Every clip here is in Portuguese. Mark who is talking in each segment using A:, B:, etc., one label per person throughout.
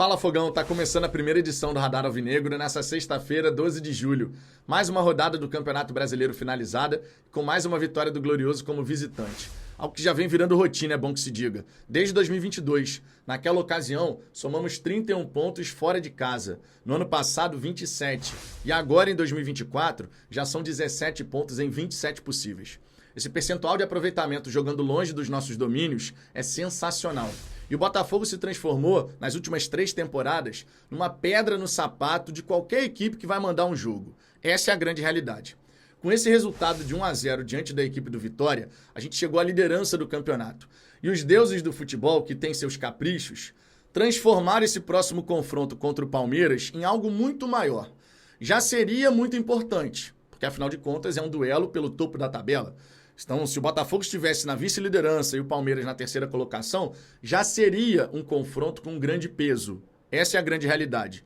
A: Fala Fogão, tá começando a primeira edição do Radar Alvinegro nessa sexta-feira, 12 de julho. Mais uma rodada do Campeonato Brasileiro finalizada, com mais uma vitória do Glorioso como visitante. Algo que já vem virando rotina, é bom que se diga. Desde 2022, naquela ocasião, somamos 31 pontos fora de casa. No ano passado, 27. E agora, em 2024, já são 17 pontos em 27 possíveis. Esse percentual de aproveitamento jogando longe dos nossos domínios é sensacional. E o Botafogo se transformou, nas últimas 3 temporadas, numa pedra no sapato de qualquer equipe que vai mandar um jogo. Essa é a grande realidade. Com esse resultado de 1-0 diante da equipe do Vitória, a gente chegou à liderança do campeonato. E os deuses do futebol, que têm seus caprichos, transformaram esse próximo confronto contra o Palmeiras em algo muito maior. Já seria muito importante, porque afinal de contas é um duelo pelo topo da tabela. Então, se o Botafogo estivesse na vice-liderança e o Palmeiras na terceira colocação, já seria um confronto com um grande peso. Essa é a grande realidade.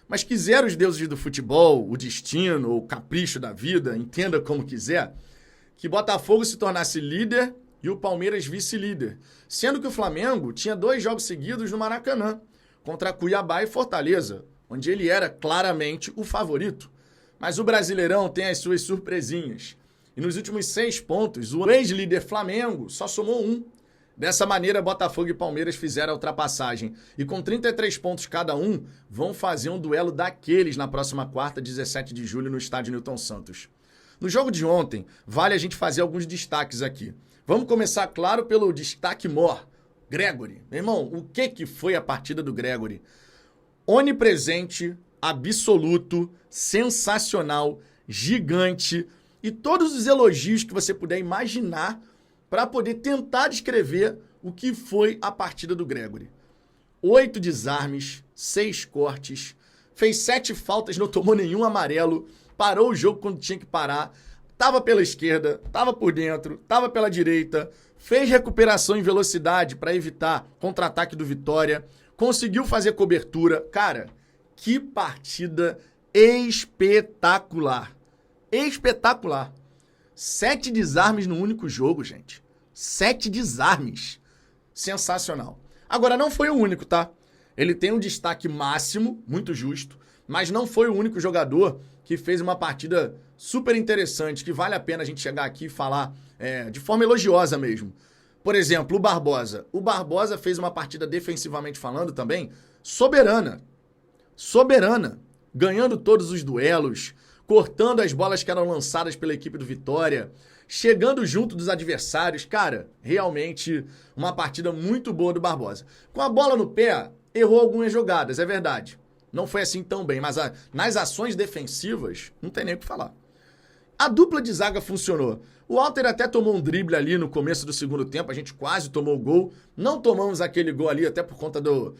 A: Mas quiseram os deuses do futebol, o destino, o capricho da vida, entenda como quiser, que Botafogo se tornasse líder e o Palmeiras vice-líder. Sendo que o Flamengo tinha 2 jogos seguidos no Maracanã, contra Cuiabá e Fortaleza, onde ele era claramente o favorito. Mas o Brasileirão tem as suas surpresinhas. E nos últimos 6 pontos, o ex-líder Flamengo só somou 1. Dessa maneira, Botafogo e Palmeiras fizeram a ultrapassagem. E com 33 pontos cada um, vão fazer um duelo daqueles na próxima quarta, 17 de julho, no estádio Newton Santos. No jogo de ontem, vale a gente fazer alguns destaques aqui. Vamos começar, claro, pelo destaque maior. Gregori. Meu irmão, o que foi a partida do Gregori? Onipresente, absoluto, sensacional, gigante e todos os elogios que você puder imaginar para poder tentar descrever o que foi a partida do Gregori. 8 desarmes, 6 cortes, fez 7 faltas, não tomou nenhum amarelo, parou o jogo quando tinha que parar, estava pela esquerda, estava por dentro, estava pela direita, fez recuperação em velocidade para evitar contra-ataque do Vitória, conseguiu fazer cobertura. Cara, que partida espetacular! Espetacular. 7 desarmes no único jogo, gente. 7 desarmes. Sensacional. Agora, não foi o único, tá? Ele tem um destaque máximo, muito justo, mas não foi o único jogador que fez uma partida super interessante, que vale a pena a gente chegar aqui e falar de forma elogiosa mesmo. Por exemplo, o Barbosa. O Barbosa fez uma partida defensivamente falando também soberana. Soberana. Ganhando todos os duelos, cortando as bolas que eram lançadas pela equipe do Vitória, chegando junto dos adversários. Cara, realmente uma partida muito boa do Barbosa. Com a bola no pé, errou algumas jogadas, é verdade. Não foi assim tão bem, mas nas ações defensivas, não tem nem o que falar. A dupla de zaga funcionou. O Walter até tomou um drible ali no começo do segundo tempo, a gente quase tomou o gol. Não tomamos aquele gol ali até por conta do...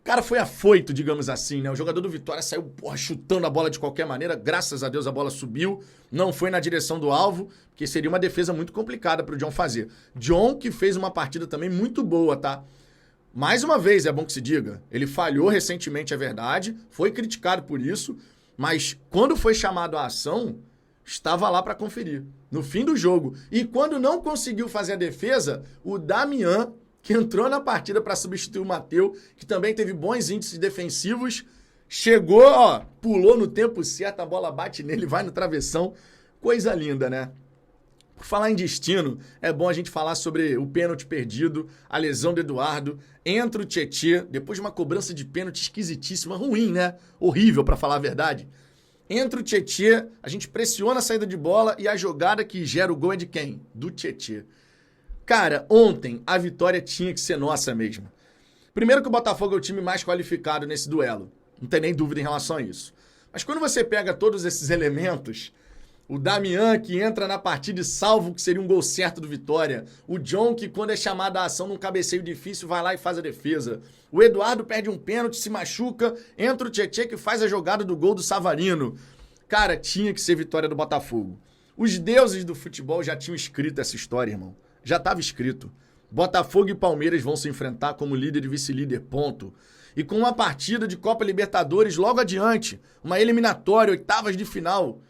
A: O cara foi afoito, digamos assim, né? O jogador do Vitória saiu, chutando a bola de qualquer maneira. Graças a Deus a bola subiu. Não foi na direção do alvo, porque seria uma defesa muito complicada para o John fazer. John que fez uma partida também muito boa, tá? Mais uma vez, é bom que se diga, ele falhou recentemente, é verdade. Foi criticado por isso. Mas quando foi chamado à ação, estava lá para conferir. No fim do jogo. E quando não conseguiu fazer a defesa, o Damian, que entrou na partida para substituir o Matheus, que também teve bons índices defensivos, chegou, pulou no tempo certo, a bola bate nele, vai no travessão. Coisa linda, né? Por falar em destino, é bom a gente falar sobre o pênalti perdido, a lesão do Eduardo, entra o Tietê, depois de uma cobrança de pênalti esquisitíssima, ruim, né? Horrível, para falar a verdade. Entra o Tietê, a gente pressiona a saída de bola e a jogada que gera o gol é de quem? Do Tietê. Cara, ontem a vitória tinha que ser nossa mesmo. Primeiro que o Botafogo é o time mais qualificado nesse duelo. Não tem nem dúvida em relação a isso. Mas quando você pega todos esses elementos, o Damian que entra na partida e salva o que seria um gol certo do Vitória, o John que quando é chamado à ação num cabeceio difícil vai lá e faz a defesa, o Eduardo perde um pênalti, se machuca, entra o Tietê que faz a jogada do gol do Savarino. Cara, tinha que ser vitória do Botafogo. Os deuses do futebol já tinham escrito essa história, irmão. Já estava escrito. Botafogo e Palmeiras vão se enfrentar como líder e vice-líder, ponto. E com uma partida de Copa Libertadores logo adiante, uma eliminatória, oitavas de final.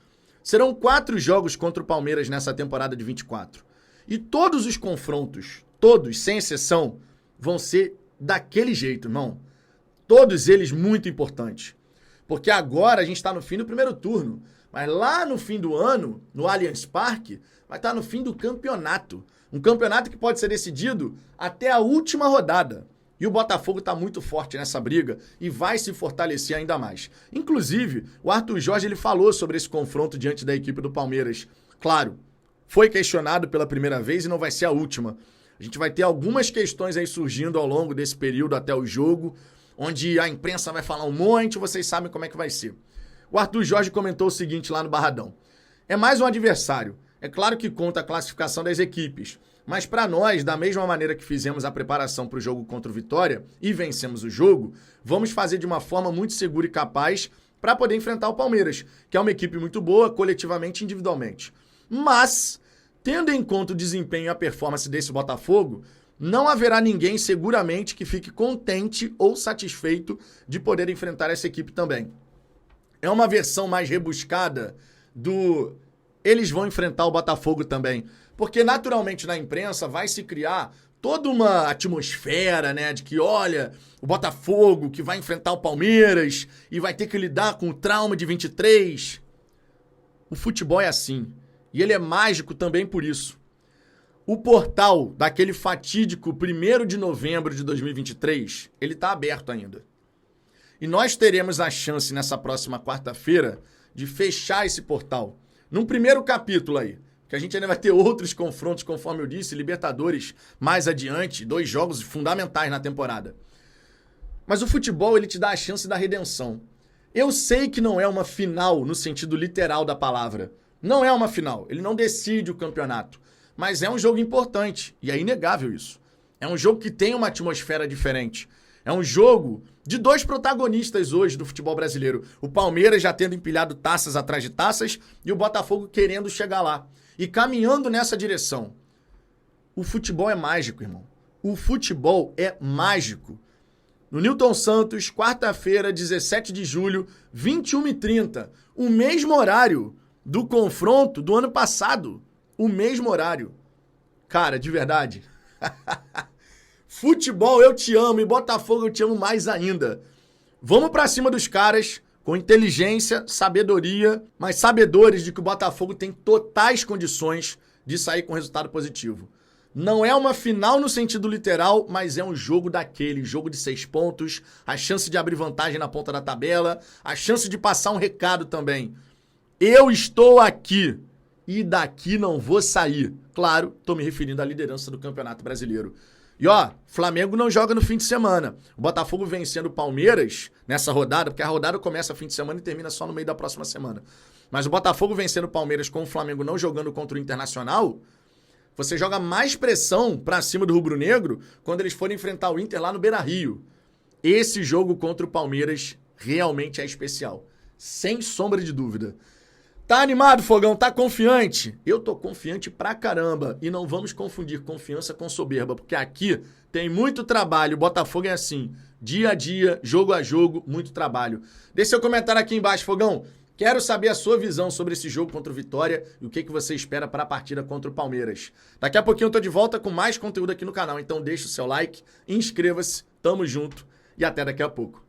A: Serão 4 jogos contra o Palmeiras nessa temporada de 24. E todos os confrontos, todos, sem exceção, vão ser daquele jeito, irmão. Todos eles muito importantes. Porque agora a gente está no fim do primeiro turno. Mas lá no fim do ano, no Allianz Parque, vai estar no fim do campeonato. Um campeonato que pode ser decidido até a última rodada. E o Botafogo está muito forte nessa briga e vai se fortalecer ainda mais. Inclusive, o Arthur Jorge ele falou sobre esse confronto diante da equipe do Palmeiras. Claro, foi questionado pela primeira vez e não vai ser a última. A gente vai ter algumas questões aí surgindo ao longo desse período até o jogo, onde a imprensa vai falar um monte, vocês sabem como é que vai ser. O Arthur Jorge comentou o seguinte lá no Barradão. É mais um adversário. É claro que conta a classificação das equipes. Mas para nós, da mesma maneira que fizemos a preparação para o jogo contra o Vitória e vencemos o jogo, vamos fazer de uma forma muito segura e capaz para poder enfrentar o Palmeiras, que é uma equipe muito boa, coletivamente e individualmente. Mas, tendo em conta o desempenho e a performance desse Botafogo, não haverá ninguém seguramente que fique contente ou satisfeito de poder enfrentar essa equipe também. É uma versão mais rebuscada do eles vão enfrentar o Botafogo também. Porque naturalmente na imprensa vai se criar toda uma atmosfera, né, de que olha, o Botafogo que vai enfrentar o Palmeiras e vai ter que lidar com o trauma de 23. O futebol é assim. E ele é mágico também por isso. O portal daquele fatídico 1º de novembro de 2023, ele está aberto ainda. E nós teremos a chance nessa próxima quarta-feira de fechar esse portal. Num primeiro capítulo aí, que a gente ainda vai ter outros confrontos, conforme eu disse, Libertadores mais adiante, 2 jogos fundamentais na temporada. Mas o futebol, ele te dá a chance da redenção. Eu sei que não é uma final no sentido literal da palavra. Não é uma final, ele não decide o campeonato. Mas é um jogo importante, e é inegável isso. É um jogo que tem uma atmosfera diferente. É um jogo de 2 protagonistas hoje do futebol brasileiro. O Palmeiras já tendo empilhado taças atrás de taças e o Botafogo querendo chegar lá. E caminhando nessa direção. O futebol é mágico, irmão. O futebol é mágico. No Newton Santos, quarta-feira, 17 de julho, 21h30. O mesmo horário do confronto do ano passado. O mesmo horário. Cara, de verdade. Futebol eu te amo e Botafogo eu te amo mais ainda. Vamos pra cima dos caras com inteligência, sabedoria, mas sabedores de que o Botafogo tem totais condições de sair com resultado positivo. Não é uma final no sentido literal, mas é um jogo daquele, jogo de 6 pontos, a chance de abrir vantagem na ponta da tabela, a chance de passar um recado também. Eu estou aqui e daqui não vou sair. Claro, estou me referindo à liderança do Campeonato Brasileiro. E ó, Flamengo não joga no fim de semana. O Botafogo vencendo o Palmeiras nessa rodada, porque a rodada começa fim de semana e termina só no meio da próxima semana. Mas o Botafogo vencendo o Palmeiras com o Flamengo não jogando contra o Internacional, você joga mais pressão pra cima do rubro-negro quando eles forem enfrentar o Inter lá no Beira-Rio. Esse jogo contra o Palmeiras realmente é especial. Sem sombra de dúvida. Tá animado, Fogão? Tá confiante? Eu tô confiante pra caramba. E não vamos confundir confiança com soberba, porque aqui tem muito trabalho. O Botafogo é assim, dia a dia, jogo a jogo, muito trabalho. Deixe seu comentário aqui embaixo, Fogão. Quero saber a sua visão sobre esse jogo contra o Vitória e o que você espera para a partida contra o Palmeiras. Daqui a pouquinho eu tô de volta com mais conteúdo aqui no canal, então deixa o seu like, inscreva-se, tamo junto e até daqui a pouco.